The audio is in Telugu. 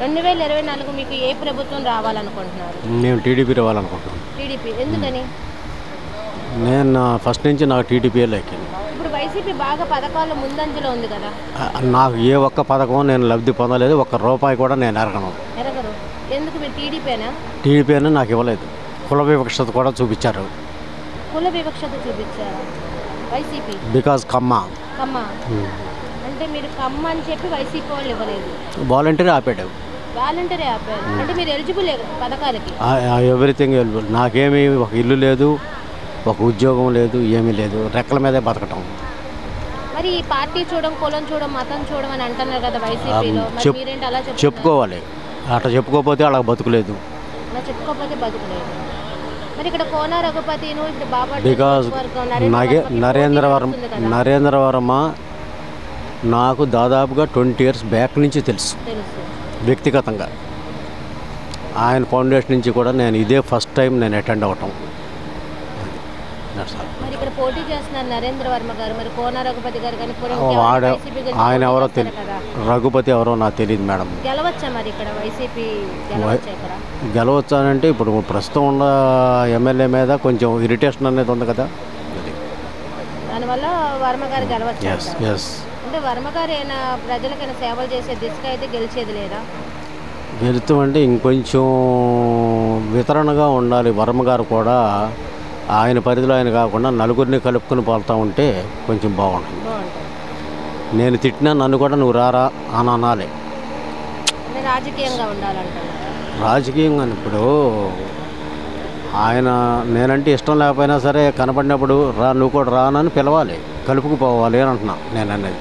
2024 మీకు ఏ ప్రభుత్వం రావాలనుకుంటున్నారు? మేము టీడీపీ రావాలనుకుంటున్నాం. టీడీపీ ఎందుకని? నేను ఫస్ట్ నుంచి నాకు టీడీపీయే లెక్కింది. ఇప్పుడు వైసీపీ బాగా పథకాల్లో ముందంజలో ఉంది కదా. నాకు ఏ ఒక్క పథకం నేను లబ్ధి పొందలేదు, ఒక్క రూపాయి కూడా నేను ఎరగను. ఎందుకు? మీరు టీడీపీనా? టీడీపీ అని నాకు ఇవ్వలేదు. కుల వివక్షత కూడా చూపించారు. కుల వివక్షత చూపించారు వైసీపీ? బికాజ్ కమ్మ అంటే మీరు కమ్మ అని చెప్పి వైసీపీ వాళ్ళు ఇవ్వలేదు, వాలంటీర్ ఆపాడు. వాలంటీరే ఆపారు అంటే మీరు ఎలిజిబుల్ పథకాలకి? Everything eligible. నాకేమీ ఒక ఇల్లు లేదు, ఒక ఉద్యోగం లేదు, ఏమీ లేదు, రెక్కల మీదే బతకటం. మరి ఈ పార్టీ చూడడం, కులం చూడడం, మతం చూడడం అని అంటున్నారు కదా వైసీపీలో, మీరేంటి అలా చెప్పుకోవాలి? అట్లా చెప్పుకోకపోతే అలా బతుకులేదు. చెప్పుకోకపోతే బతుకులేదు. మరి ఇక్కడ కోన రఘుపతిను ఇప్పుడు బాబా బికాజ్ నరేంద్రవర్మ నాకు దాదాపుగా 20 years బ్యాక్ నుంచి తెలుసు వ్యక్తిగతంగా. ఆయన ఫౌండేషన్ నుంచి కూడా నేను ఇదే ఫస్ట్ టైం నేను అటెండ్ అవ్వటం. మరి ఇక్కడ పోటీ చేస్తున్నారు నరేంద్ర వర్మ గారు, మరి కోన రఘుపతి గారు కానీ ఆయన ఎవరో తెలియదు, రఘుపతి ఎవరో నాకు తెలియదు మేడం. గెలవచ్చా మరి ఇక్కడ వైసీపీ? గెలవచ్చా అంటే ఇప్పుడు ప్రస్తుతం ఉన్న ఎమ్మెల్యే మీద కొంచెం ఇరిటేషన్ అనేది ఉంది కదా, దానివల్ల వర్మ గారు గెలవచ్చు. అంటే వర్మ గారు ఏమైనా ప్రజలకైనా సేవలు చేసే దిశగా అయితే గెలిచేది లేదా? గెలుతామంటే ఇంకొంచెం వితరణగా ఉండాలి. వర్మ గారు కూడా ఆయన పరిధిలో ఆయన కాకుండా నలుగురిని కలుపుకొని పోతా ఉంటే కొంచెం బాగుంటుంది. నేను తిట్టినా నన్ను కూడా నువ్వు రారా అని అనాలి. రాజకీయంగా ఉండాలంటారు. రాజకీయంగా ఇప్పుడు ఆయన నేనంటే ఇష్టం లేకపోయినా సరే కనపడినప్పుడు రా, నువ్వు కూడా రానని పిలవాలి, కలుపుకుపోవాలి అని అంటున్నా నేను అనేది.